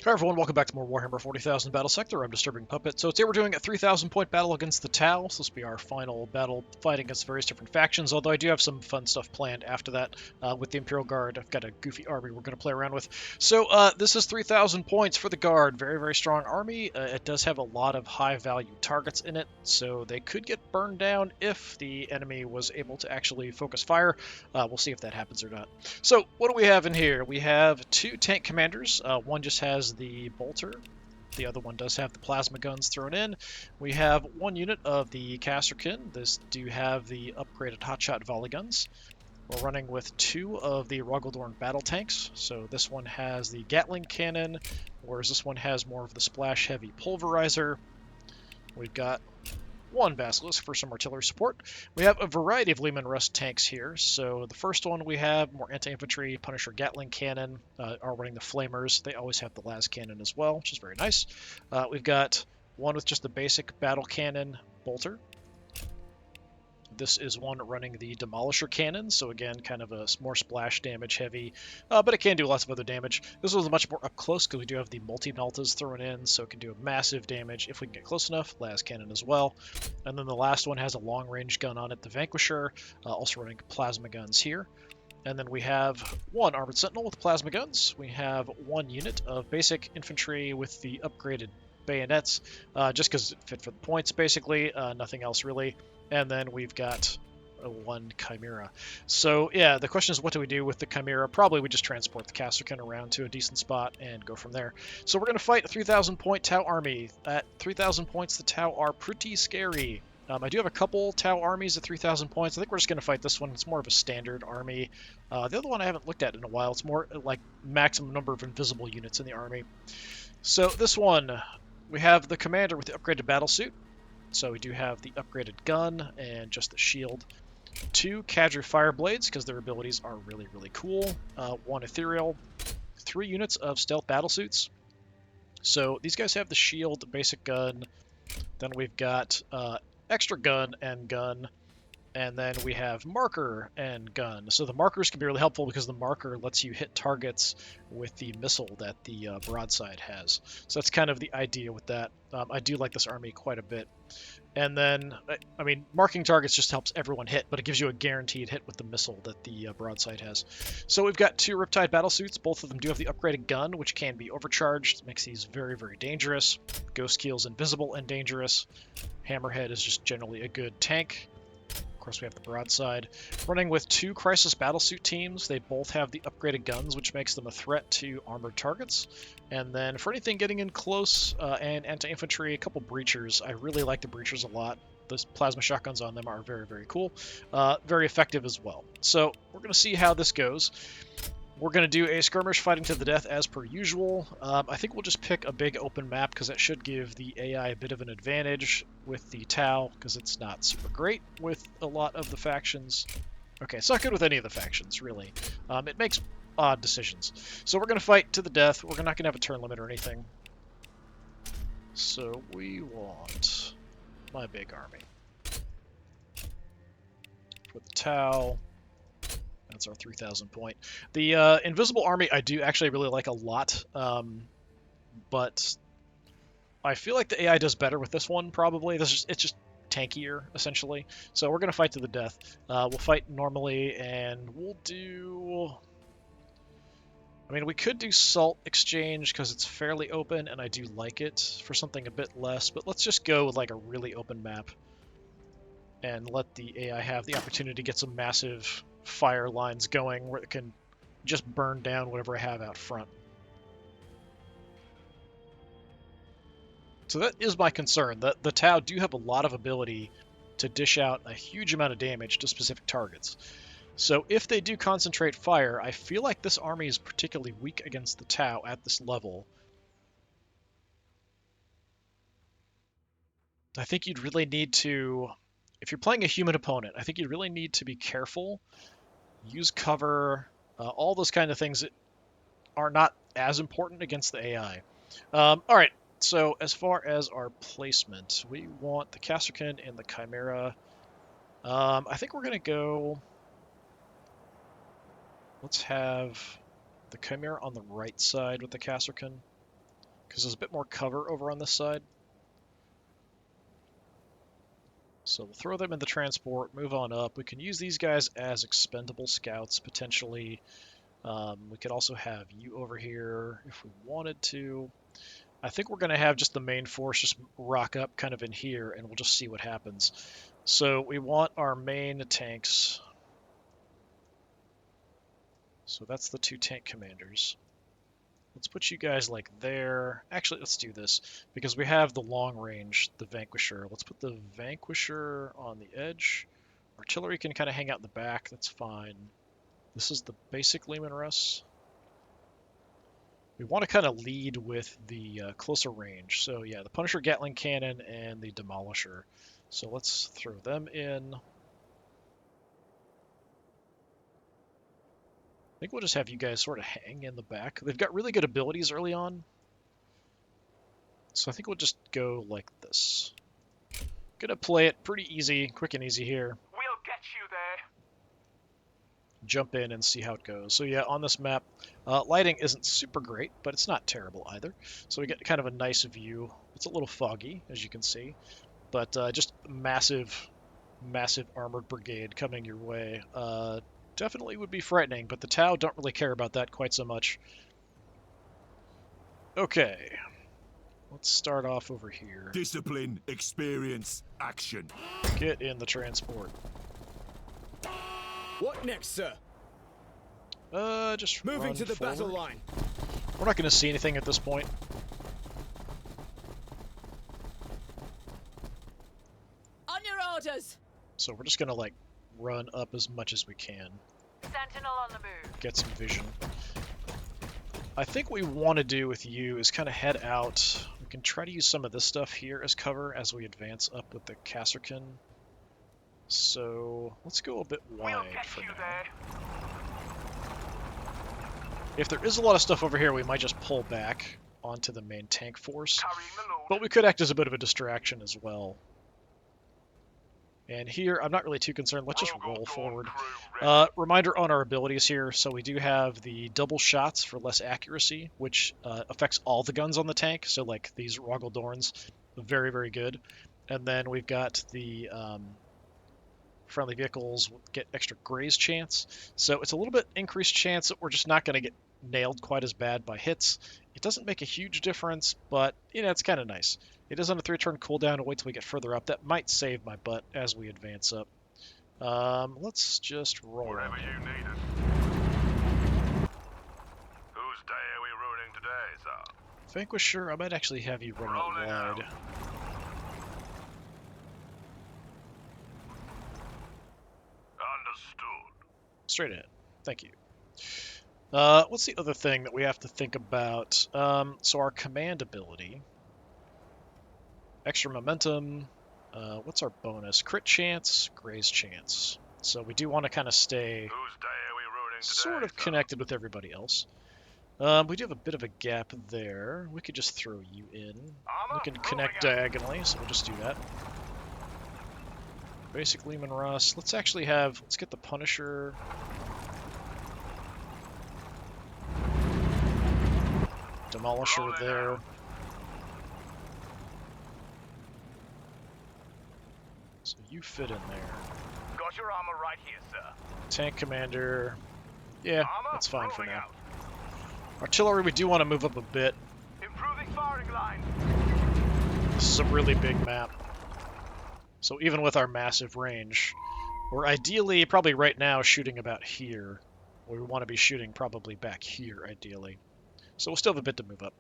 Hi everyone, welcome back to more Warhammer 40,000 Battlesector. I'm DisturbingPuppet. So today we're doing a 3,000 point battle against the Tau. So this will be our final battle fighting against various different factions, although I do have some fun stuff planned after that with the Imperial Guard. I've got a goofy army we're going to play around with. So this is 3,000 points for the Guard. Very, very strong army. It does have a lot of high value targets in it, so they could get burned down if the enemy was able to actually focus fire. We'll see if that happens or not. So what do we have in here? We have two tank commanders. One just has the bolter. The other one does have the plasma guns thrown in. We have one unit of the Casterkin. This do have the upgraded hotshot volley guns. We're running with two of the Ruggledorn battle tanks. So this one has the Gatling cannon, whereas this one has more of the splash heavy pulverizer. We've got one Basilisk for some artillery support. We have a variety of Lehman Russ tanks here. So the first one we have more anti-infantry Punisher Gatling cannon are running the Flamers. They always have the las cannon as well, which is very nice. We've got one with just the basic battle cannon bolter. This is one running the Demolisher cannon, so again, kind of a more splash damage heavy, but it can do lots of other damage. This one's much more up close because we do have the multi-meltas thrown in, so it can do massive damage if we can get close enough. Las cannon as well. And then the last one has a long-range gun on it, the Vanquisher, also running plasma guns here. And then we have one Armored Sentinel with plasma guns. We have one unit of basic infantry with the upgraded bayonets, just because it fit for the points, basically. Nothing else really. And then we've got one Chimera. So yeah, the question is, what do we do with the Chimera? Probably we just transport the Casterkin around to a decent spot and go from there. So we're going to fight a 3,000 point Tau army. At 3,000 points, the Tau are pretty scary. I do have a couple Tau armies at 3,000 points. I think we're just going to fight this one. It's more of a standard army. The other one I haven't looked at in a while. It's more like maximum number of invisible units in the army. So this one, we have the commander with the upgraded battlesuit. So we do have the upgraded gun and just the shield. Two Cadre Fireblades, because their abilities are really, really cool. One Ethereal. 3 units of stealth battlesuits. So these guys have the shield, the basic gun. Then we've got extra gun and gun. And then we have marker and gun. So the markers can be really helpful because the marker lets you hit targets with the missile that the broadside has. So that's kind of the idea with that. I do like this army quite a bit. And then, I mean, marking targets just helps everyone hit, but it gives you a guaranteed hit with the missile that the broadside has. So we've got 2 Riptide battlesuits. Both of them do have the upgraded gun, which can be overcharged. It makes these very, very dangerous. Ghost Keel's invisible and dangerous. Hammerhead is just generally a good tank. Of course, we have the broadside. Running with 2 Crisis Battlesuit teams. They both have the upgraded guns, which makes them a threat to armored targets. And then for anything getting in close and anti-infantry, a couple Breachers. I really like the Breachers a lot. Those plasma shotguns on them are very, very cool. Very effective as well. So we're going to see how this goes. We're going to do a skirmish fighting to the death as per usual. I think we'll just pick a big open map because that should give the AI a bit of an advantage with the Tau because it's not super great with a lot of the factions. Okay, it's not good with any of the factions, really. It makes odd decisions. So we're going to fight to the death. We're not going to have a turn limit or anything. So we want my big army. For the Tau. That's our 3,000 point. The Invisible Army I do actually really like a lot, but I feel like the AI does better with this one, probably. It's just tankier, essentially. So we're going to fight to the death. We'll fight normally, and we'll do... I mean, we could do Salt Exchange because it's fairly open, and I do like it for something a bit less, but let's just go with like a really open map and let the AI have the opportunity to get some massive fire lines going where it can just burn down whatever I have out front. So that is my concern. The Tau do have a lot of ability to dish out a huge amount of damage to specific targets. So if they do concentrate fire, I feel like this army is particularly weak against the Tau at this level. I think you'd really need to, if you're playing a human opponent, I think you really need to be careful. Use cover, all those kind of things that are not as important against the AI. All right, so as far as our placement, we want the Casterkin and the Chimera. I think we're going to go... Let's have the Chimera on the right side with the Casterkin. because there's a bit more cover over on this side. So we'll throw them in the transport, move on up. We can use these guys as expendable scouts, potentially. We could also have you over here if we wanted to. I think we're going to have just the main force just rock up kind of in here, and we'll just see what happens. So we want our main tanks. So that's the 2 tank commanders. Let's put you guys like there. Actually, let's do this because we have the long range, the Vanquisher. Let's put the Vanquisher on the edge. Artillery can kind of hang out in the back. That's fine. This is the basic Lehman Russ. We want to kind of lead with the closer range. So yeah, the Punisher Gatling Cannon and the Demolisher. So let's throw them in. I think we'll just have you guys sort of hang in the back. They've got really good abilities early on. So I think we'll just go like this. Gonna play it pretty easy, quick and easy here. We'll get you there. Jump in and see how it goes. So yeah, on this map, lighting isn't super great, but it's not terrible either. So we get kind of a nice view. It's a little foggy, as you can see, but just massive, massive armored brigade coming your way. Definitely would be frightening, but the Tau don't really care about that quite so much. Okay, let's start off over here. Discipline, experience, action. Get in the transport. What next, sir? Just moving run to the forward. battle line. We're not going to see anything at this point. On your orders. So we're just going to like run up as much as we can. Sentinel on the move. Get some vision. I think what we want to do with you is kind of head out. We can try to use some of this stuff here as cover as we advance up with the Kasserkin. So let's go a bit wide for now. If there is a lot of stuff over here, we might just pull back onto the main tank force. But we could act as a bit of a distraction as well. And here, I'm not really too concerned. Let's just roll forward. Reminder on our abilities here. So we do have the double shots for less accuracy, which affects all the guns on the tank. So like these Rogel Dorns, very, very good. And then we've got the friendly vehicles get extra graze chance. So it's a little bit increased chance that we're just not going to get nailed quite as bad by hits. It doesn't make a huge difference, but you know, it's kind of nice. It is on a 3-turn cooldown to wait till we get further up. That might save my butt as we advance up. Let's just roll. Wherever you need it. Whose day are we ruining today, sir? Vanquisher, I might actually have you run out wide. Understood. Straight ahead. Thank you. What's the other thing that we have to think about? So our command ability. Extra momentum. What's our bonus? Crit chance, graze chance. So we do want to kind of stay Whose day are we ruining today, sort of sir? connected with everybody else. We do have a bit of a gap there. We could just throw you in. We can connect diagonally, so we'll just do that. Basic Lehman Russ. Let's get the Punisher. Demolisher there. So you fit in there. Got your armor right here, sir. Tank commander. Yeah, Armor that's fine for rolling now. out. Artillery, we do want to move up a bit. Improving firing line. This is a really big map. So even with our massive range, we're ideally, probably right now, shooting about here. We want to be shooting probably back here, ideally. So we'll still have a bit to move up.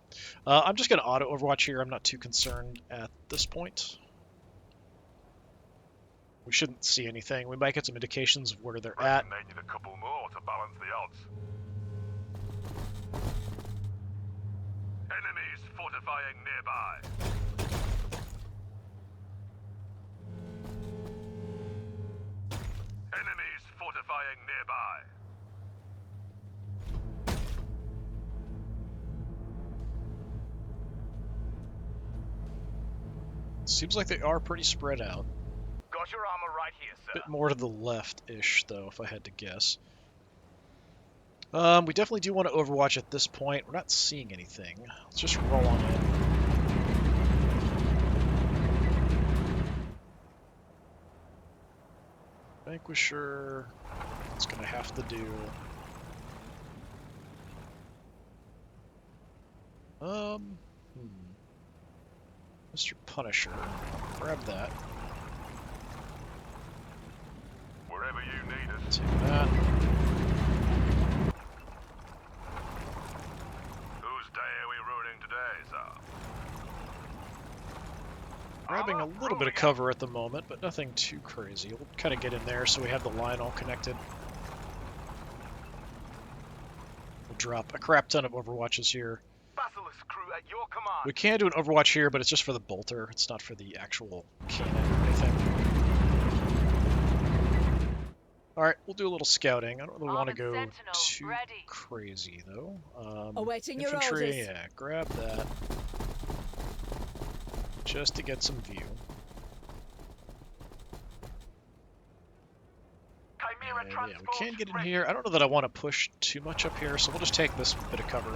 I'm just going to auto Overwatch here. I'm not too concerned at this point. We shouldn't see anything. We might get some indications of where they're at. They need a couple more to balance the odds. Enemies fortifying nearby. Enemies fortifying nearby. Seems like they are pretty spread out. Got your armor right here, A sir. bit more to the left-ish, though, if I had to guess. We definitely do want to overwatch at this point. We're not seeing anything. Let's just roll on in. Vanquisher. It's going to have to do. Mr. Punisher. Grab that. Wherever you need us. Take that. Whose day are we ruining today, sir? Grabbing a little bit of cover at the moment, but nothing too crazy. We'll kind of get in there so we have the line all connected. We'll drop a crap ton of overwatches here. Basilisk crew at your command. We can do an overwatch here, but it's just for the bolter. It's not for the actual cannon or anything. Alright, we'll do a little scouting. I don't really want to go too crazy, though. Awaiting your infantry, orders. yeah, grab that. Just to get some view. Chimera And, yeah, we transport can get in ready. here. I don't know that I want to push too much up here, so we'll just take this bit of cover.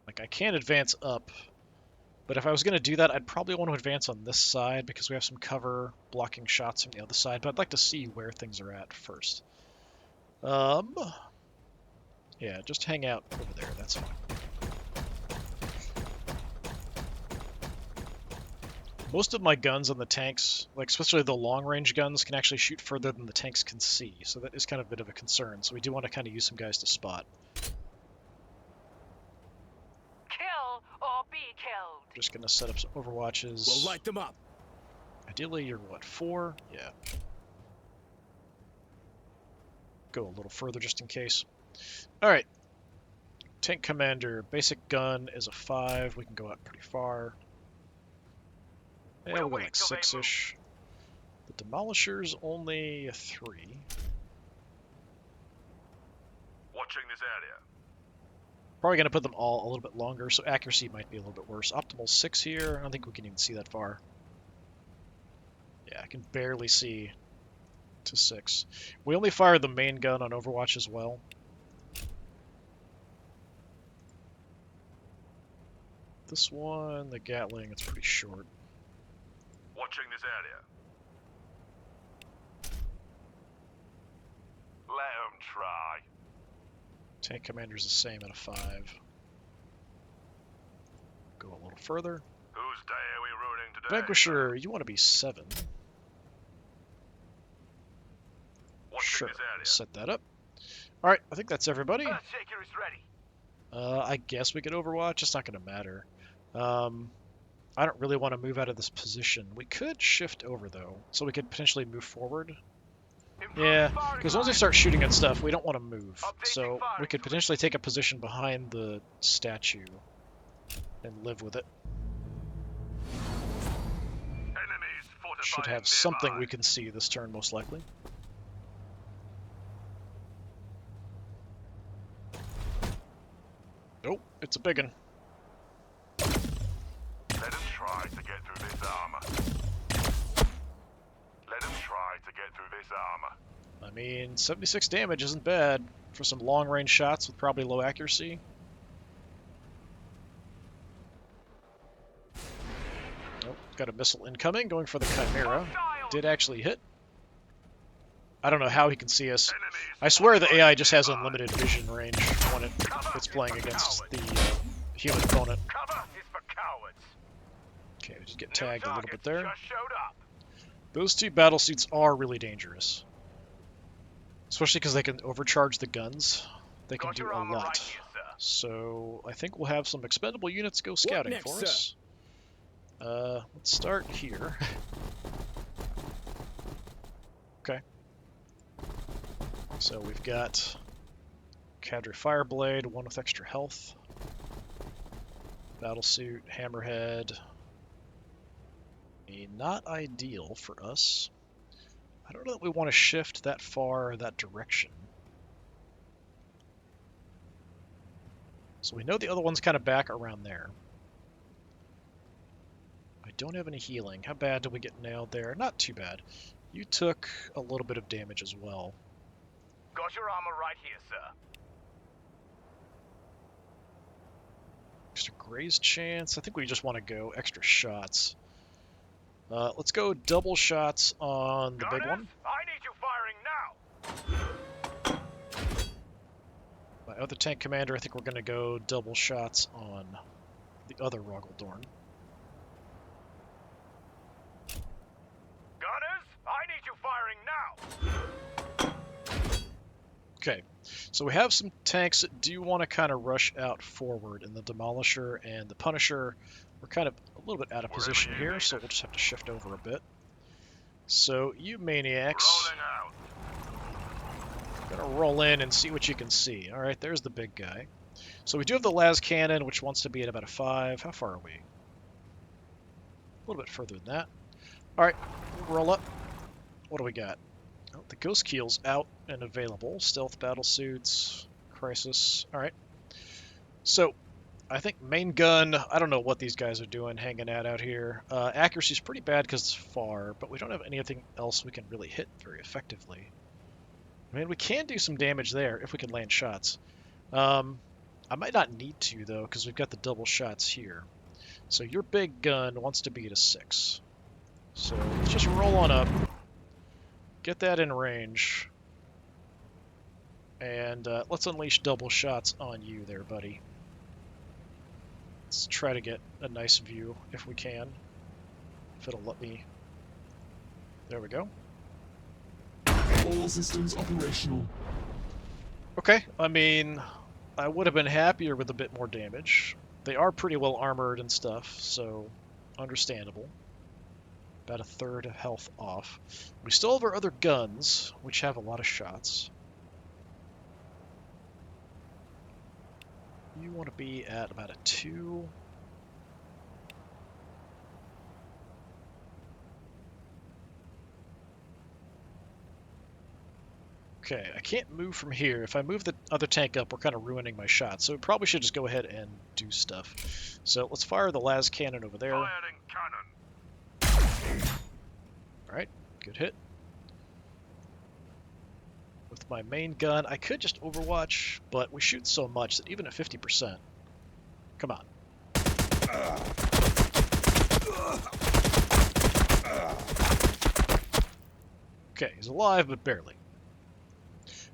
Like, I can advance up, but if I was going to do that, I'd probably want to advance on this side because we have some cover blocking shots from the other side, but I'd like to see where things are at first. Yeah, just hang out over there, that's fine. Most of my guns on the tanks, like especially the long-range guns, can actually shoot further than the tanks can see, so that is kind of a bit of a concern, so we do want to kind of use some guys to spot. Kill or be killed. Just going to set up some overwatches. We'll light them up. Ideally, you're what, 4? Yeah. Go a little further just in case. Alright. Tank commander, basic gun is a 5. We can go out pretty far. Yeah, we'll go like 6-ish. The demolisher's only a 3. Watching this area. Probably going to put them all a little bit longer, so accuracy might be a little bit worse. Optimal 6 here. I don't think we can even see that far. Yeah, I can barely see to 6. We only fire the main gun on Overwatch as well. This one, the Gatling, it's pretty short. Watching this area. Let 'em try. Tank commander's the same at a 5. Go a little further. Whose day are we ruining today? Vanquisher, you want to be 7. Watching Sure, this area. set that up. Alright, I think that's everybody. Earthshaker is ready. I guess we could Overwatch, it's not going to matter. I don't really want to move out of this position. We could shift over, though, so we could potentially move forward. Yeah, because once we start shooting at stuff, we don't want to move. So we could potentially take a position behind the statue and live with it. Enemies fortifying Should have nearby. something we can see this turn, most likely. Nope, it's a big one. Let 'em try to get through this armor. Let 'em try to get through this armor. I mean, 76 damage isn't bad for some long-range shots with probably low accuracy. Nope, got a missile incoming, going for the Chimera. Did actually hit. I don't know how he can see us. I swear the AI just has unlimited vision range when it's playing against the human opponent. Cover is for cowards. Okay, we just get tagged a little bit there. Just showed up. Those two battle suits are really dangerous. Especially because they can overcharge the guns. They can Got do your a armor right lot. here, sir. So I think we'll have some expendable units go scouting next, for sir? us. Let's start here. Okay. So we've got Cadre Fireblade, one with extra health. Battlesuit, Hammerhead. Not ideal for us. I don't know that we want to shift that far that direction. So we know the other one's kind of back around there. I don't have any healing. How bad did we get nailed there? Not too bad. You took a little bit of damage as well. Got your armor right here, sir. Extra graze chance. I think we just want to go extra shots. Let's go double shots on the big Gunners, one. I need you firing now. My other tank commander, I think we're going to go double shots on the other Rogaldorn. Gunners, I need you firing now. Okay, so we have some tanks that do want to kind of rush out forward, and the Demolisher and the Punisher we're kind of a little bit out of position here, so we'll just have to shift over a bit. So you maniacs, Rolling out. gonna roll in and see what you can see. All right, there's the big guy. So we do have the las cannon, which wants to be at about a 5. How far are we? A little bit further than that. All right, roll up. What do we got? Oh, the Ghost Keel's out and available. Stealth battle suits, Crisis. All right. So I think main gun, I don't know what these guys are doing hanging out here. Accuracy's pretty bad because it's far, but we don't have anything else we can really hit very effectively. I mean, we can do some damage there if we can land shots. I might not need to, though, because we've got the double shots here. So your big gun wants to be at a 6. So let's just roll on up. Get that in range. And let's unleash double shots on you there, buddy. Let's try to get a nice view if we can. If it'll let me. There we go. All systems operational. Okay, I mean, I would have been happier with a bit more damage. They are pretty well armored and stuff, so understandable. About a third of health off. We still have our other guns, which have a lot of shots. You want to be at about a 2. Okay, I can't move from here. If I move the other tank up, we're kind of ruining my shot. So we probably should just go ahead and do stuff. So let's fire the las cannon over there. Firing cannon. Alright, good hit. With my main gun, I could just overwatch, but we shoot so much that even at 50%... Come on. Okay, he's alive, but barely.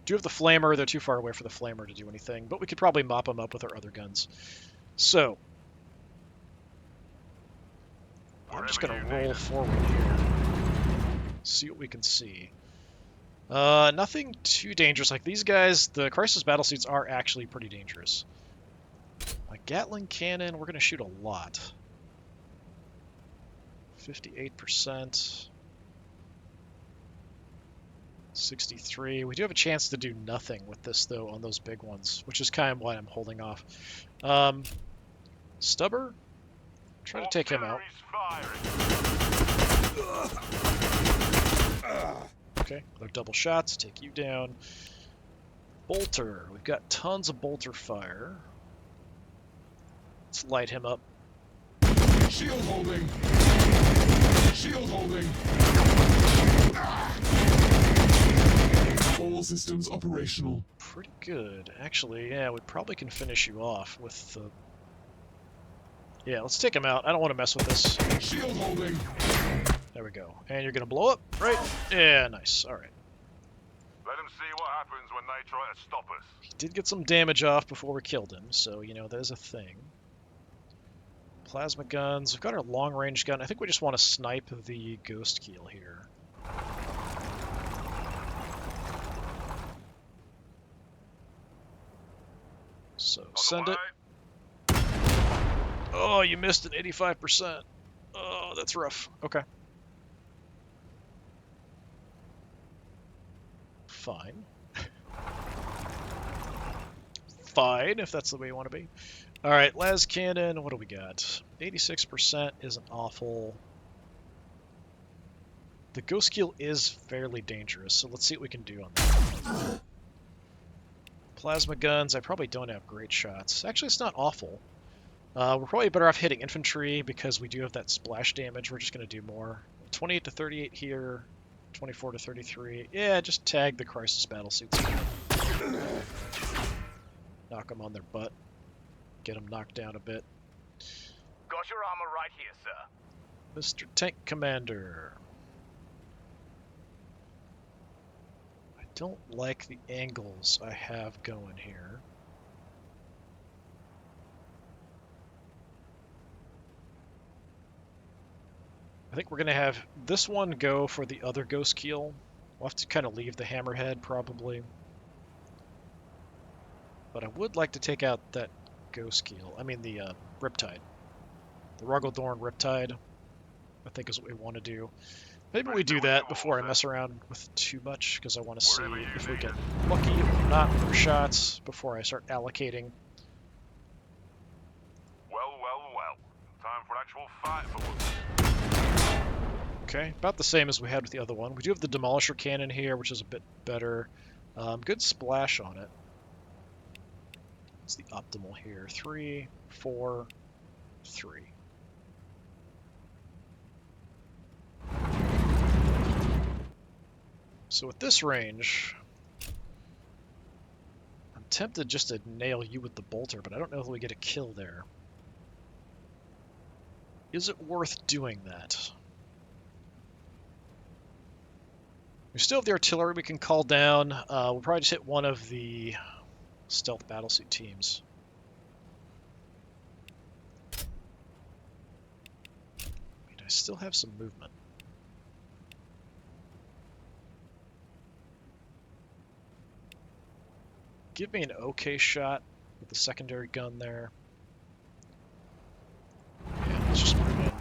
Do have the flamer. They're too far away for the flamer to do anything, but we could probably mop him up with our other guns. So, I'm just going to roll forward here. See what we can see. Nothing too dangerous. Like these guys, the Crisis battlesuits are actually pretty dangerous. My Gatling cannon, we're going to shoot a lot. 58%. 63. We do have a chance to do nothing with this, though, on those big ones, which is kind of why I'm holding off. Stubber? Try to take him out. Okay, another double shots, take you down. Bolter. We've got tons of bolter fire. Let's light him up. Shield holding. Shield holding. All systems operational. Pretty good. Actually, yeah, we probably can finish you off with the... Yeah, let's take him out. I don't want to mess with this. Shield holding. There we go. And you're going to blow up, right? Yeah, nice. All right. Let them see what happens when they try to stop us. He did get some damage off before we killed him, so, you know, there's a thing. Plasma guns. We've got our long-range gun. I think we just want to snipe the Ghost Keel here. So, send it. Oh, you missed an 85%. Oh, that's rough. Okay. Fine. Fine, if that's the way you want to be. Alright, las cannon, what do we got? 86% isn't awful. The Ghost Keel is fairly dangerous, so let's see what we can do on that. Plasma guns, I probably don't have great shots. Actually, it's not awful. We're probably better off hitting infantry because we do have that splash damage. We're just going to do more. 28 to 38 here. 24 to 33. Yeah, just tag the crisis battle suits. Knock them on their butt. Get them knocked down a bit. Got your armor right here, sir. Mr. Tank Commander. I don't like the angles I have going here. I think we're going to have this one go for the other Ghost Keel. We'll have to kind of leave the Hammerhead, probably. But I would like to take out that Ghost Keel. I mean, the Riptide. The Ruggledorn Riptide, I think is what we want to do. Maybe we do that before I mess around with too much, because I want to see if we get lucky or not for shots before I start allocating. Well, well, well. Time for an actual fight for once. Okay, about the same as we had with the other one. We do have the Demolisher Cannon here, which is a bit better. Good splash on it. It's the optimal here. 3, 4, 3. So at this range, I'm tempted just to nail you with the bolter, but I don't know if we get a kill there. Is it worth doing that? We still have the artillery we can call down. We'll probably just hit one of the stealth battlesuit teams. Wait, I still have some movement. Give me an okay shot with the secondary gun there. Yeah, let's just move in.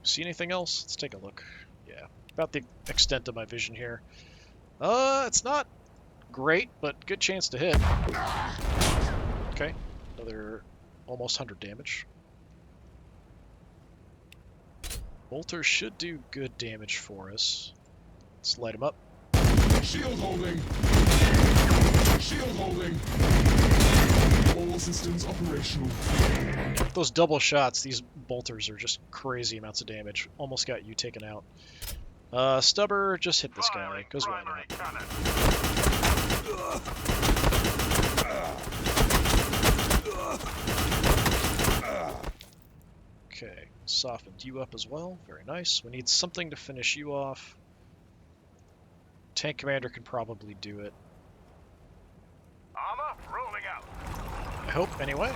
See anything else? Let's take a look. Yeah, about the extent of my vision here. It's not great, but good chance to hit. Okay, another almost 100 damage. Bolter should do good damage for us. Let's light him up. Shield holding. Shield holding. All systems operational. Those double shots, these bolters are just crazy amounts of damage. Almost got you taken out. Stubber, just hit this guy, because why Primary not? cannon. Okay, softened you up as well. Very nice. We need something to finish you off. Tank Commander can probably do it. Armor rolling out. I hope, anyway.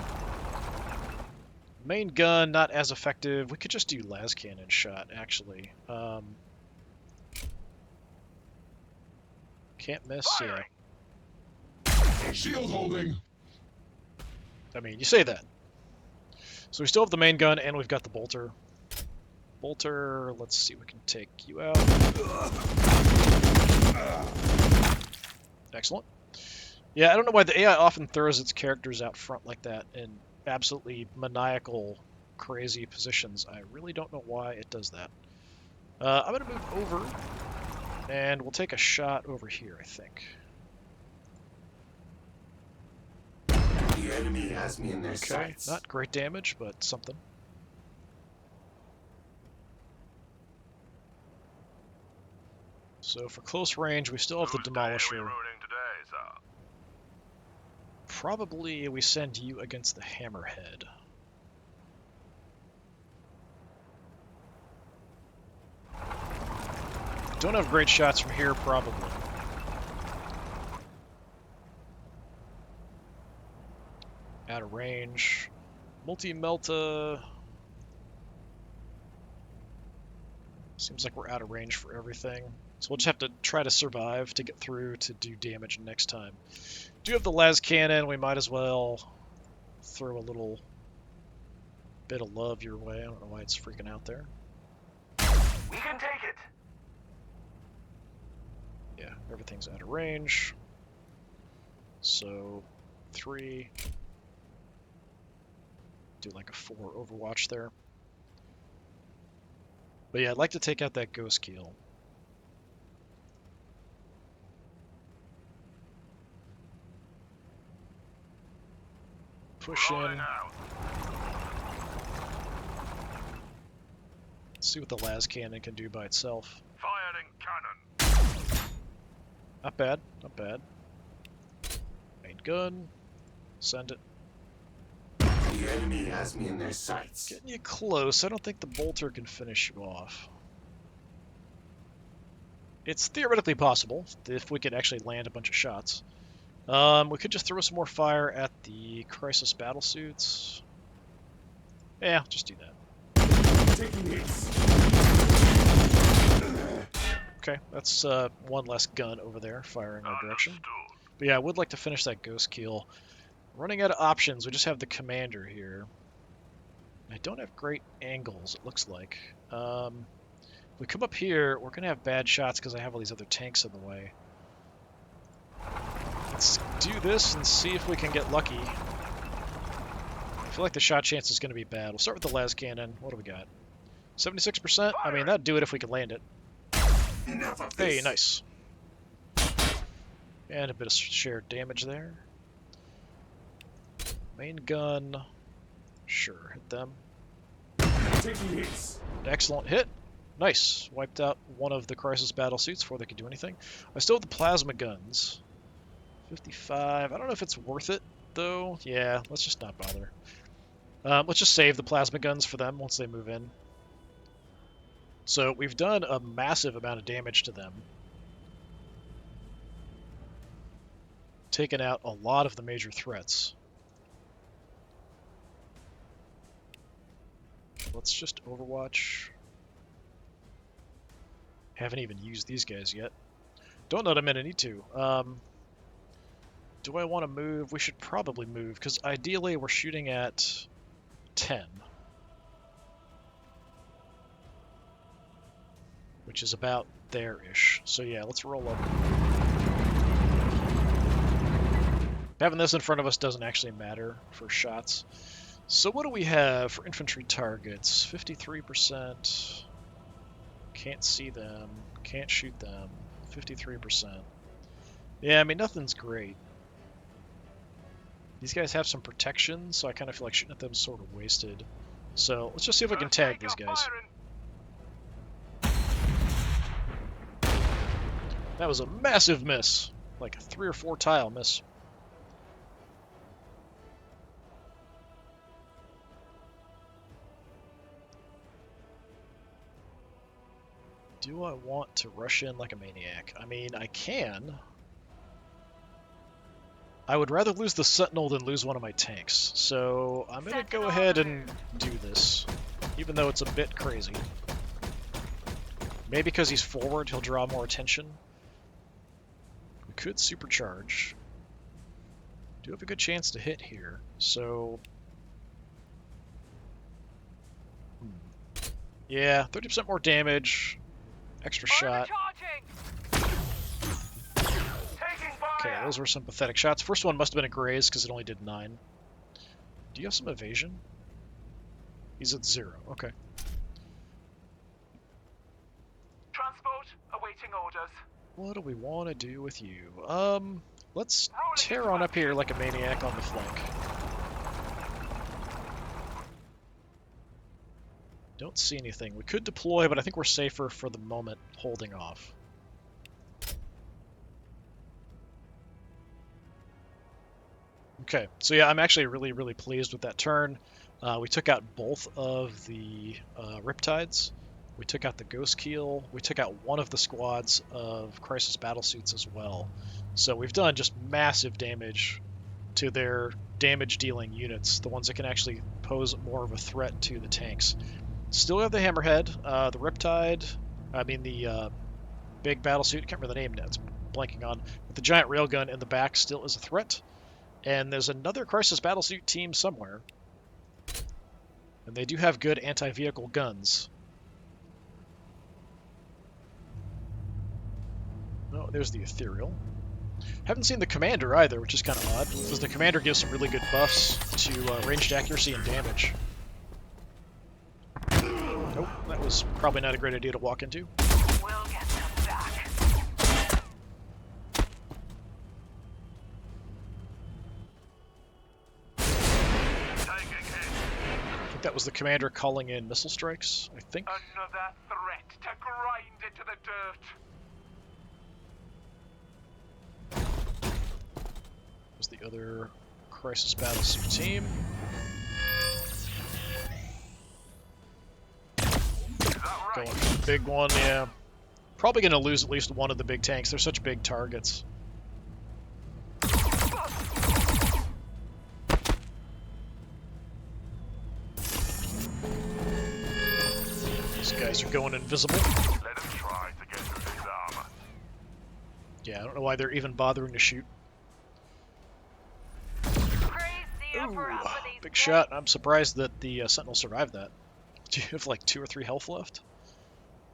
Main gun, not as effective. We could just do las cannon shot, actually. Can't miss, yeah. Shield holding. I mean, you say that. So we still have the main gun, and we've got the bolter. Bolter, let's see, we can take you out. Excellent. Yeah, I don't know why the AI often throws its characters out front like that in absolutely maniacal, crazy positions. I really don't know why it does that. I'm going to move over, and we'll take a shot over here, I think. The enemy has me in their Okay, sights. not great damage, but something. So for close range, we still have the Whose day are we Demolisher. ruining today, sir? Probably we send you against the Hammerhead. Don't have great shots from here, probably. Out of range. Multi-Melta. Seems like we're out of range for everything. So we'll just have to try to survive to get through to do damage next time. Do have the las cannon, we might as well throw a little bit of love your way. I don't know why it's freaking out there. We can take it. Yeah, everything's out of range. So 3. Do like a 4 Overwatch there. But yeah, I'd like to take out that Ghost Keel. Push Rolling in. out. See what the las cannon can do by itself. Firing Not bad, not bad. Main gun. Send it. The enemy has me in their sights. Getting you close. I don't think the bolter can finish you off. It's theoretically possible if we could actually land a bunch of shots. We could just throw some more fire at the crisis battlesuits. Yeah, just do that. Taking hits. Okay, that's one less gun over there firing our direction. But yeah, I would like to finish that ghost kill. Running out of options, we just have the commander here. I don't have great angles, it looks like. We come up here, we're going to have bad shots because I have all these other tanks in the way. Let's do this and see if we can get lucky. I feel like the shot chance is going to be bad. We'll start with the las cannon. What do we got? 76%? I mean, that'd do it if we could land it. Enough of Hey, this. nice. And a bit of shared damage there. Main gun. Sure, hit them. Taking hits. Excellent hit. Nice. Wiped out one of the crisis battle suits before they could do anything. I still have the plasma guns. 55. I don't know if it's worth it, though. Yeah, let's just not bother. Let's just save the plasma guns for them once they move in. So we've done a massive amount of damage to them. Taken out a lot of the major threats. Let's just Overwatch. Haven't even used these guys yet. Don't know that I'm gonna need to. Do I want to move? We should probably move, because ideally we're shooting at 10. Which is about there-ish. So yeah, let's roll up. Having this in front of us doesn't actually matter for shots. So what do we have for infantry targets? 53%. Can't see them. Can't shoot them. 53%. Yeah, I mean, nothing's great. These guys have some protection, so I kind of feel like shooting at them is sort of wasted. So let's just see if we can tag these guys. That was a massive miss. Like a 3 or 4 tile miss. Do I want to rush in like a maniac? I mean, I can. I would rather lose the Sentinel than lose one of my tanks. So I'm going to go ahead and do this, even though it's a bit crazy. Maybe because he's forward, he'll draw more attention. We could supercharge. Do have a good chance to hit here, so... Yeah, 30% more damage. Extra shot. Okay, those were some pathetic shots. First one must have been a graze because it only did 9. Do you have some evasion? He's at 0. Okay. Transport awaiting orders. What do we want to do with you? Let's tear on up here like a maniac on the flank. Don't see anything. We could deploy, but I think we're safer for the moment holding off. Okay, so yeah, I'm actually really pleased with that turn. We took out both of the Riptides. We took out the Ghost Keel. We took out one of the squads of Crisis Battlesuits as well. So we've done just massive damage to their damage-dealing units, the ones that can actually pose more of a threat to the tanks. Still have the Hammerhead, the Riptide, I mean the big battlesuit, I can't remember the name now, it's blanking on, but the giant railgun in the back still is a threat. And there's another Crisis Battlesuit team somewhere. And they do have good anti-vehicle guns. Oh, there's the Ethereal. Haven't seen the Commander either, which is kind of odd, because the Commander gives some really good buffs to ranged accuracy and damage. Nope, that was probably not a great idea to walk into. We'll get them back. Taking hit. I think that was the Commander calling in missile strikes, I think. Another threat to grind into the dirt. There's the other Crisis Battlesuit team. Going for the big one, yeah. Probably going to lose at least one of the big tanks. They're such big targets. These guys are going invisible. Let him try to get through his armor. Yeah, I don't know why they're even bothering to shoot. Ooh, big shot. I'm surprised that the Sentinel survived that. Do you have like 2 or 3 health left?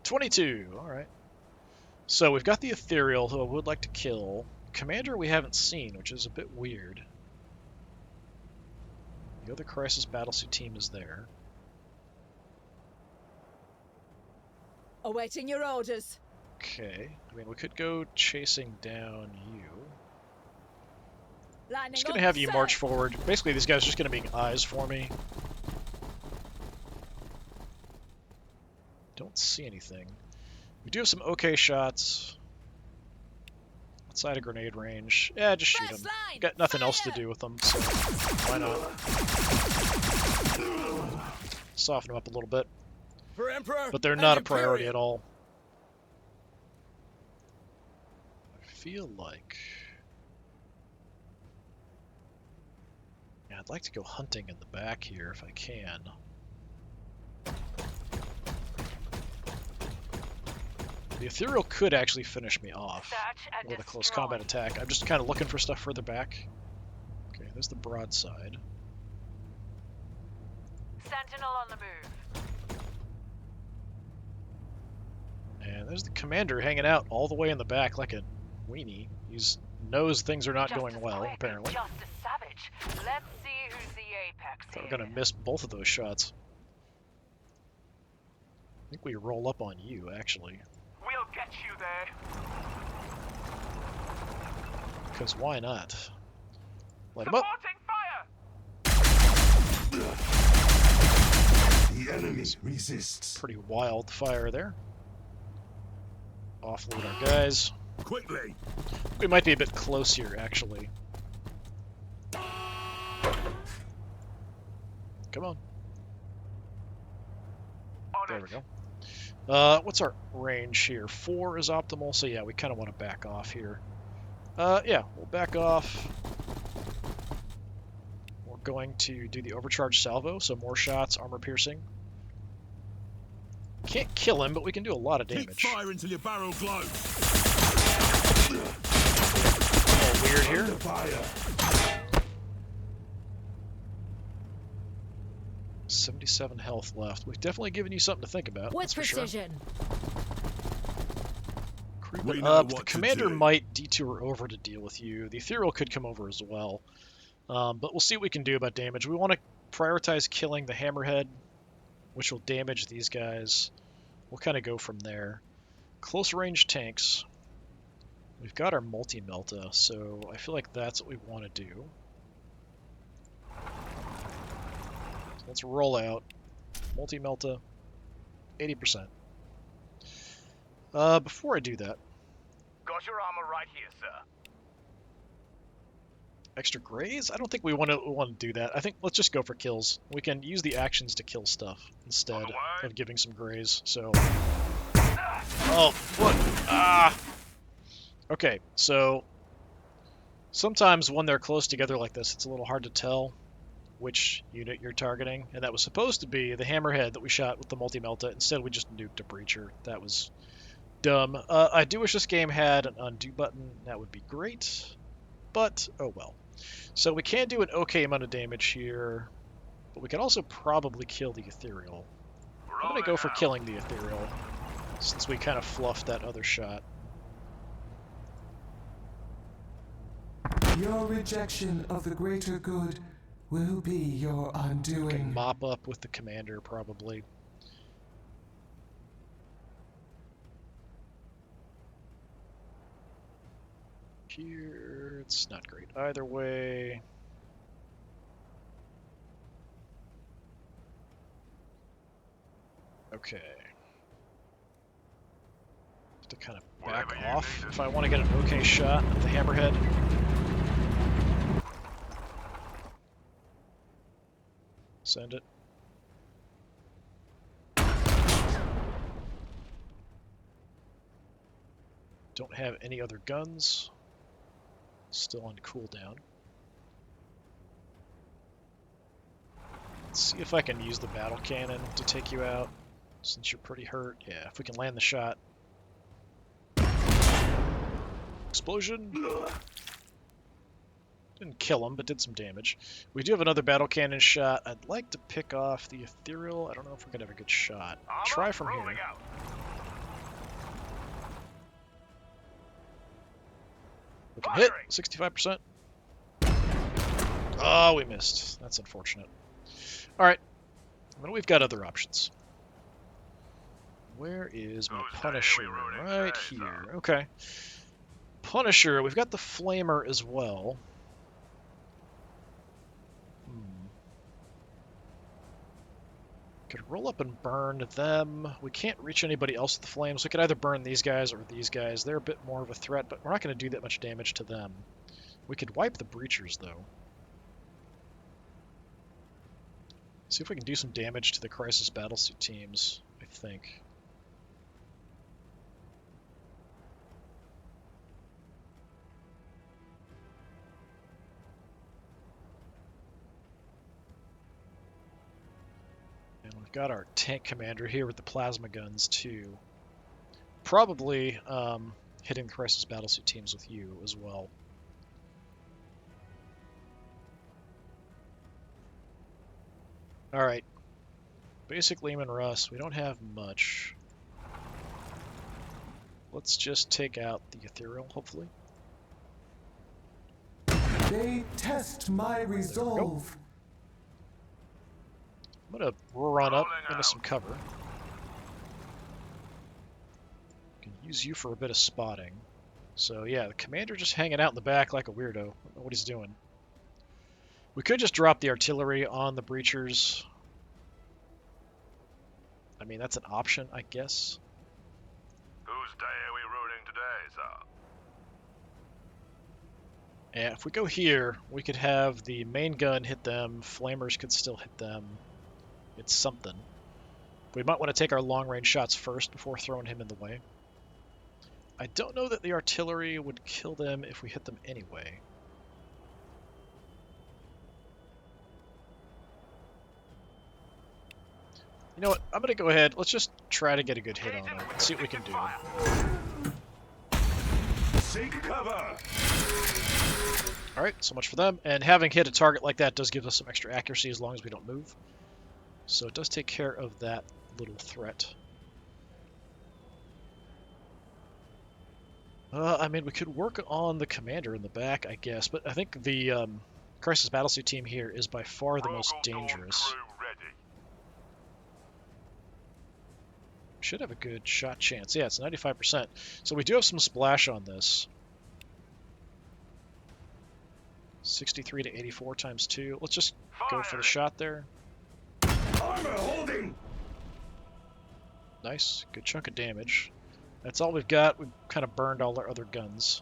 22, alright. So we've got the Ethereal, who I would like to kill. Commander we haven't seen, which is a bit weird. The other Crisis Battlesuit team is there. Awaiting your orders. Okay, I mean we could go chasing down you. Lightning Just gonna have you march forward. Basically these guys are just gonna be eyes for me. Don't see anything. We do have some okay shots. Outside of grenade range. Yeah, just shoot them. Got nothing else to do with them, so why not? Soften them up a little bit. For Emperor But they're not a priority at all. I feel like... Yeah, I'd like to go hunting in the back here if I can. The Ethereal could actually finish me off with a close combat attack. I'm just kind of looking for stuff further back. Okay, there's the broadside. Sentinel on the move. And there's the commander hanging out all the way in the back like a weenie. He knows things are not Just going as well, quick, apparently. Just a savage. Let's see who's the apex Thought we're here. gonna miss both of those shots. I think we roll up on you, actually. We'll get you there. Because why not? Light him up! Supporting fire! The enemy resists. Pretty wild fire there. Offload our guys. quickly. We might be a bit close here, actually. Come on. There we go. What's our range here? 4 is optimal, so yeah, we kind of want to back off here. Yeah, we'll back off. We're going to do the overcharge salvo, so more shots, armor piercing. Can't kill him, but we can do a lot of damage. Keep fire until your barrel glows. A little weird here. Fire. 77 health left. We've definitely given you something to think about. With that's for sure. precision. Creep We it know up. The what to commander do. might detour over to deal with you. The ethereal could come over as well. But we'll see what we can do about damage. We want to prioritize killing the hammerhead, which will damage these guys. We'll kind of go from there. Close range tanks. We've got our multi-melta, so I feel like that's what we want to do. So let's roll out. Multi-melta, 80%. Before I do that, Got your armor right here, sir. extra graze? I don't think we want to do that. I think let's just go for kills. We can use the actions to kill stuff instead On the way. of giving some graze. So, oh, what? Ah. Okay, so sometimes when they're close together like this, it's a little hard to tell which unit you're targeting, and that was supposed to be the hammerhead that we shot with the multi-melta. Instead, we just nuked a breacher. That was dumb. I do wish this game had an undo button. That would be great, but oh well. So we can do an okay amount of damage here, but we could also probably kill the ethereal. I'm going to go for killing the ethereal, since we kind of fluffed that other shot. Your rejection of the greater good will be your Can undoing. mop up with the commander, probably. Here, it's not great either way. Okay. Have to kind of back Whatever you off need. if I want to get an okay shot at the hammerhead. Send it. Don't have any other guns. Still on cooldown. Let's see if I can use the battle cannon to take you out, since you're pretty hurt. Yeah, if we can land the shot. Explosion! Didn't kill him, but did some damage. We do have another battle cannon shot. I'd like to pick off the ethereal. I don't know if we're going to have a good shot. Try from here. Rolling out. We can hit 65%. Oh, we missed. That's unfortunate. Alright. Well, we've got other options. Where is my Whose Punisher? day are we ruining Right today, here. sir? Okay. Punisher. We've got the Flamer as well. Could roll up and burn them. We can't reach anybody else with the flames. We could either burn these guys or these guys. They're a bit more of a threat, but we're not going to do that much damage to them. We could wipe the breachers, though. See if we can do some damage to the Crisis Battlesuit teams, I think. And we've got our tank commander here with the plasma guns, too. Probably hitting the Crisis Battlesuit teams with you as well. Alright. Basic Lehman Russ, we don't have much. Let's just take out the ethereal, hopefully. They test my resolve. I'm gonna run up into some cover. Can use you for a bit of spotting. So yeah, the commander just hanging out in the back like a weirdo. I don't know what he's doing. We could just drop the artillery on the breachers. I mean, that's an option, I guess. Whose day are we ruining today, sir? Yeah, if we go here, we could have the main gun hit them, flamers could still hit them. It's something. We might want to take our long-range shots first before throwing him in the way. I don't know that the artillery would kill them if we hit them anyway. You know what? I'm going to go ahead. Let's just try to get a good hit on him. See what we can do. Seek cover! Alright, so much for them. And having hit a target like that does give us some extra accuracy as long as we don't move. So it does take care of that little threat. I mean, we could work on the commander in the back, I guess. But I think the Crisis Battlesuit team here is by far the most dangerous. Should have a good shot chance. Yeah, it's 95%. So we do have some splash on this. 63 to 84 times 2. Let's just go for the shot there. Armor holding! Nice. Good chunk of damage. That's all we've got. We've kind of burned all our other guns.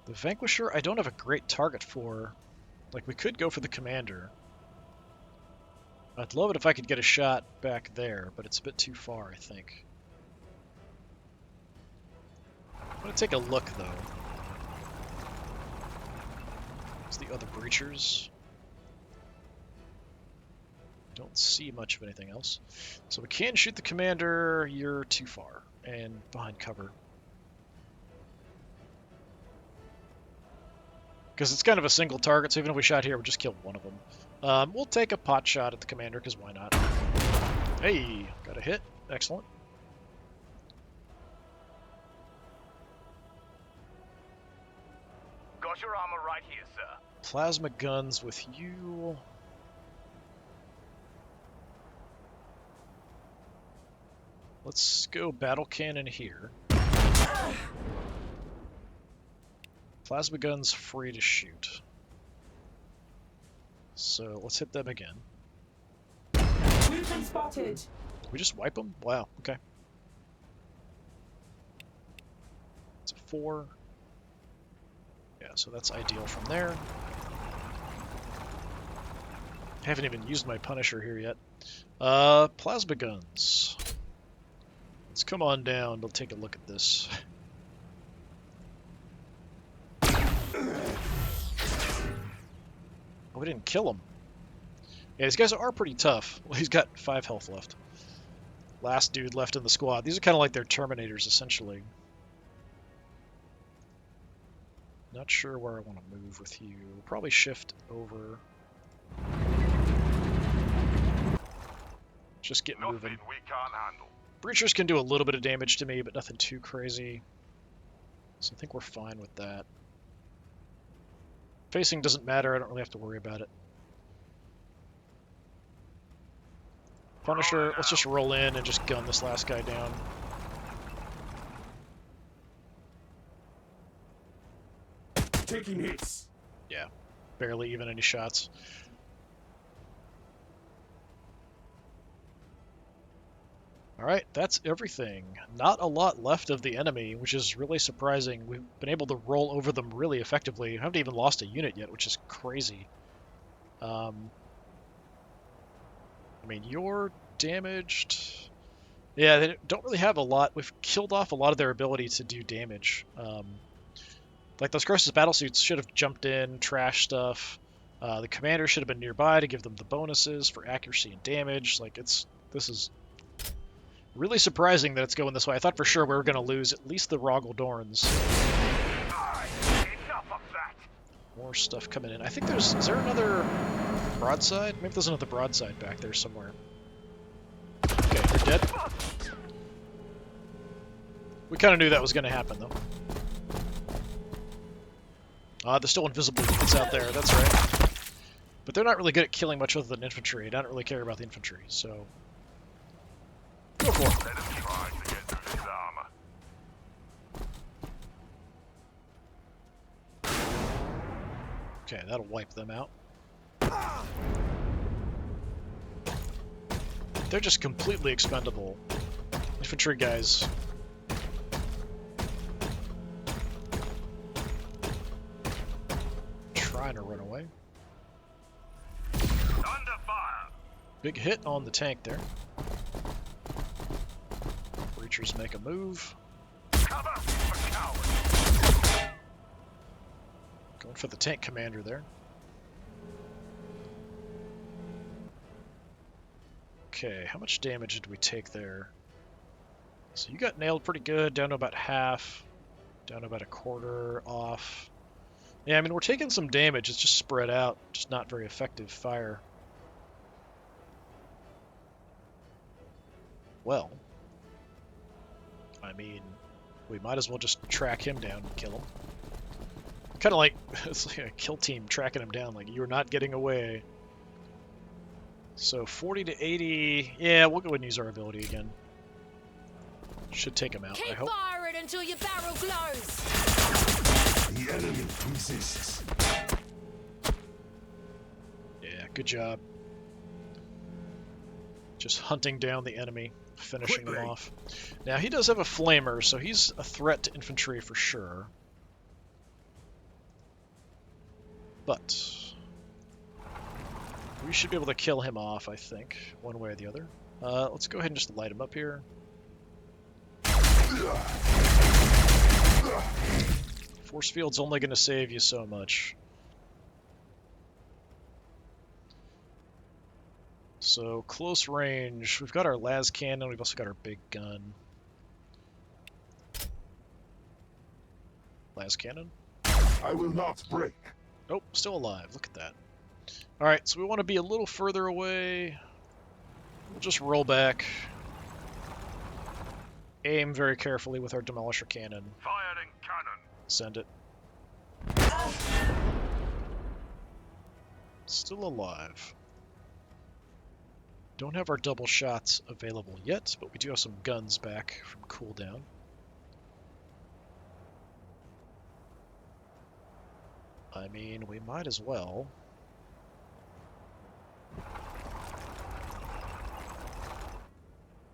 The Vanquisher, I don't have a great target for. Like, we could go for the commander. I'd love it if I could get a shot back there, but it's a bit too far, I think. I'm going to take a look, though. There's the other breachers. Don't see much of anything else. So we can shoot the commander. You're too far and behind cover. Because it's kind of a single target, so even if we shot here, we'll just kill one of them. We'll take a pot shot at the commander, because why not? Hey, got a hit. Excellent. Got your armor right here, sir. Plasma guns with you. Let's go battle cannon here. Plasma guns free to shoot. So let's hit them again. We've been spotted. Did we just wipe them? Wow, okay. It's a 4. Yeah, so that's ideal from there. Haven't even used my Punisher here yet. Plasma guns. Let's come on down. We'll take a look at this. Oh, we didn't kill him. Yeah, these guys are pretty tough. Well, he's got 5 health left. Last dude left in the squad. These are kind of like their Terminators, essentially. Not sure where I want to move with you. Probably shift over. Just get moving. Nothing we can't handle. Breachers can do a little bit of damage to me, but nothing too crazy. So I think we're fine with that. Facing doesn't matter. I don't really have to worry about it. Punisher, let's just roll in and just gun this last guy down. Taking hits. Yeah, barely even any shots. Alright, that's everything. Not a lot left of the enemy, which is really surprising. We've been able to roll over them really effectively. We haven't even lost a unit yet, which is crazy. I mean, you're damaged. Yeah, they don't really have a lot. We've killed off a lot of their ability to do damage. Like those Croesus battlesuits should have jumped in, trashed stuff. The commander should have been nearby to give them the bonuses for accuracy and damage. Like, this is really surprising that it's going this way. I thought for sure we were going to lose at least the Rogel Dorns. Enough of that. More stuff coming in. I think there's... Is there another broadside? Maybe there's another broadside back there somewhere. Okay, they're dead. We kind of knew that was going to happen, though. There's still invisible units out there, that's right. But they're not really good at killing much other than infantry. I don't really care about the infantry, so... Go for it. Let him try to get through his armor. Okay, that'll wipe them out. They're just completely expendable. Infantry guys. Trying to run away. Under fire. Big hit on the tank there. Breachers make a move. Cover for cowards. Going for the tank commander there. Okay, how much damage did we take there? So you got nailed pretty good, down to about half, down to about a quarter off. Yeah, I mean, we're taking some damage, it's just spread out, just not very effective fire. Well, I mean, we might as well just track him down and kill him. Kind of like, it's like a kill team tracking him down, like, you're not getting away. So 40 to 80, yeah, we'll go ahead and use our ability again. Should take him out, I hope. Fire it until your barrel glows. The enemy resists. Yeah, good job. Just hunting down the enemy, finishing them Quickly. off. Now, he does have a flamer, so he's a threat to infantry for sure. But we should be able to kill him off, I think, one way or the other. Let's go ahead and just light him up here. Force field's only going to save you so much. So, close range. We've got our las cannon, we've also got our big gun. Las cannon? I will not break. Nope, still alive. Look at that. Alright, so we want to be a little further away. We'll just roll back. Aim very carefully with our demolisher cannon. Firing cannon. Send it. Still alive. Don't have our double shots available yet, but we do have some guns back from cooldown. I mean, we might as well.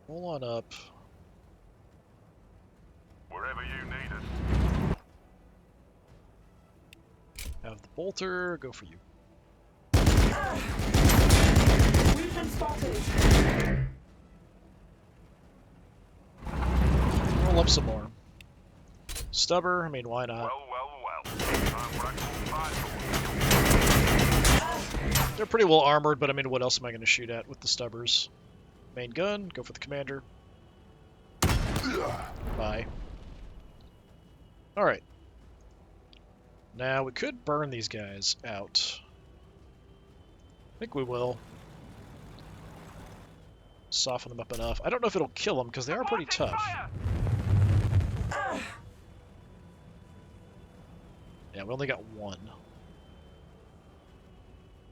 Roll on up. Wherever you need us. Have the bolter, go for you. We've been spotted. Roll up some more. Stubber, I mean, why not? Well, well, well. Time for actual fight. They're pretty well armored, but I mean, what else am I going to shoot at with the stubbers? Main gun, go for the commander. Bye. Alright. Now, we could burn these guys out. I think we will. Soften them up enough. I don't know if it'll kill them, because they are pretty tough. Fire! Yeah, we only got one.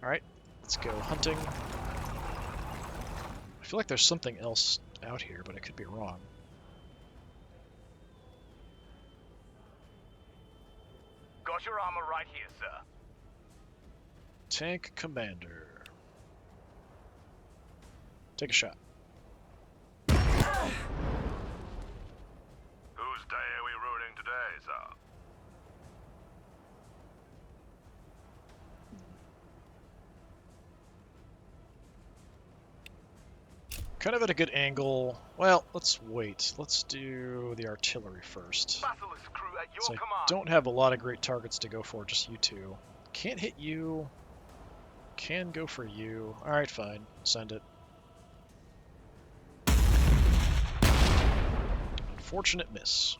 Alright, let's go hunting. I feel like there's something else out here, but I could be wrong. Got your armor right here, sir. Tank commander. Take a shot. Whose day are we ruining today, sir? Kind of at a good angle. Well, let's wait. Let's do the artillery first. Basilisk crew at your So I command. don't have a lot of great targets to go for, just you two. Can't hit you. Can go for you. Alright, fine. Send it. Unfortunate miss.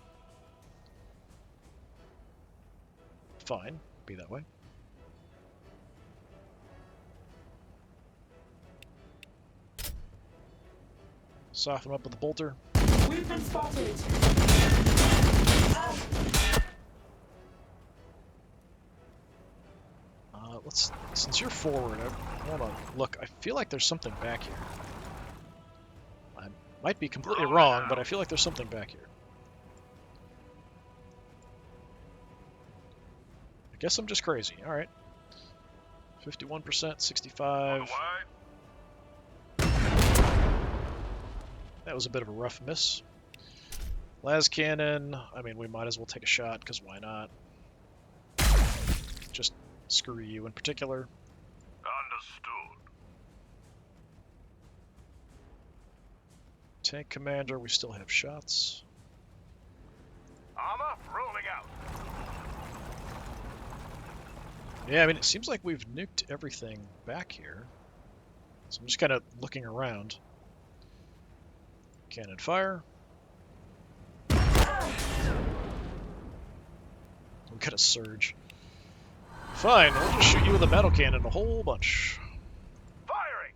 Fine. Be that way. Soften up with the bolter. We've been spotted. Since you're forward, I want to look. I feel like there's something back here. I might be completely wrong, but I feel like there's something back here. I guess I'm just crazy. All right. 51%, 65. That was a bit of a rough miss. Las cannon. I mean, we might as well take a shot, because why not? Just screw you in particular. Understood. Tank commander, we still have shots. Armor rolling out. Yeah, I mean, it seems like we've nuked everything back here. So I'm just kind of looking around. Cannon fire. We got a surge. Fine, we'll just shoot you with a battle cannon a whole bunch. Firing.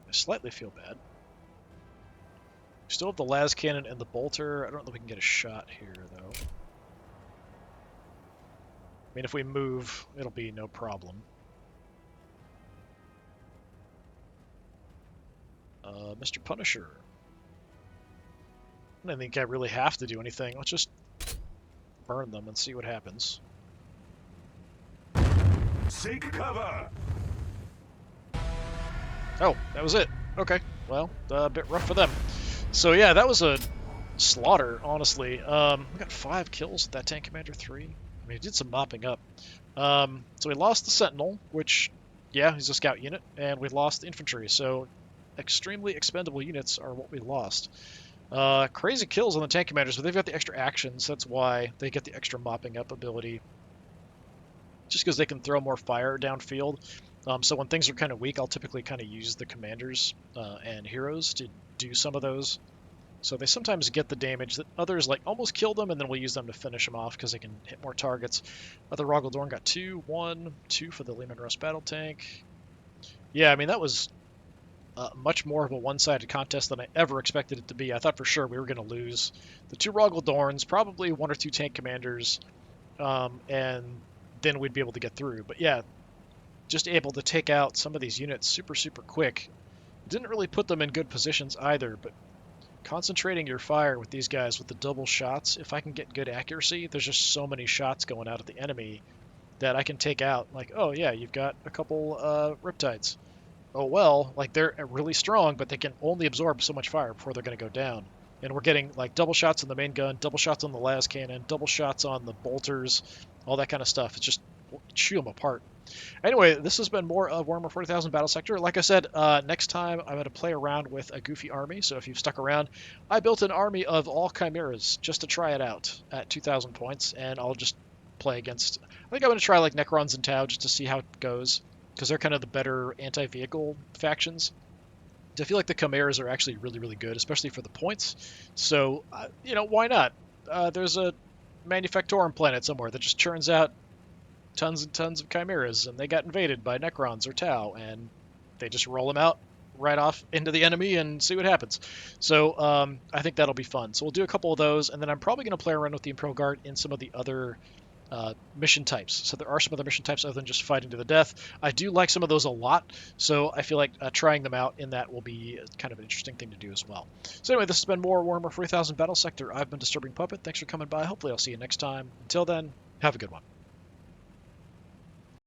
I slightly feel bad. We still have the las cannon and the bolter. I don't know if we can get a shot here, though. I mean, if we move, it'll be no problem. Mr. Punisher. I don't think I really have to do anything. Let's just burn them and see what happens. Seek cover! Oh, that was it. Okay, well, a bit rough for them. So yeah, that was a slaughter, honestly. We got 5 kills with that Tank Commander 3. I mean, he did some mopping up. So we lost the Sentinel, which, yeah, he's a scout unit, and we lost the infantry, so extremely expendable units are what we lost. Crazy kills on the Tank Commanders, but they've got the extra actions. That's why they get the extra mopping up ability. Just because they can throw more fire downfield. So when things are kind of weak, I'll typically kind of use the commanders and heroes to do some of those. So they sometimes get the damage that others like almost kill them, and then we'll use them to finish them off because they can hit more targets. The Rogaldorn got 2 for the Lehman Russ battle tank. Yeah, I mean, that was much more of a one-sided contest than I ever expected it to be. I thought for sure we were going to lose the 2 Rogaldorns, probably 1 or 2 tank commanders, and then we'd be able to get through. But yeah, just able to take out some of these units super, super quick. Didn't really put them in good positions either, but concentrating your fire with these guys with the double shots, if I can get good accuracy, there's just so many shots going out at the enemy that I can take out. Like, oh yeah, you've got a couple Riptides. Oh well, like they're really strong, but they can only absorb so much fire before they're going to go down. And we're getting like double shots on the main gun, double shots on the las cannon, double shots on the bolters, all that kind of stuff. It's just chew them apart. Anyway, this has been more of Warhammer 40,000 Battlesector. Like I said, next time I'm going to play around with a goofy army, so if you've stuck around, I built an army of all chimeras just to try it out at 2,000 points, and I'll just play against... I think I'm going to try like Necrons and Tau just to see how it goes, because they're kind of the better anti-vehicle factions. I feel like the chimeras are actually really, really good, especially for the points. So, why not? There's a Manufactorum planet somewhere that just churns out tons and tons of chimeras, and they got invaded by Necrons or Tau, and they just roll them out right off into the enemy and see what happens. So I think that'll be fun. So we'll do a couple of those, and then I'm probably going to play around with the Imperial Guard in some of the other mission types. So there are some other mission types other than just fighting to the death. I do like some of those a lot, so I feel like trying them out in that will be kind of an interesting thing to do as well. So anyway, this has been more Warhammer 40,000 Battlesector. I've been Disturbing Puppet. Thanks for coming by. Hopefully I'll see you next time. Until then, have a good one.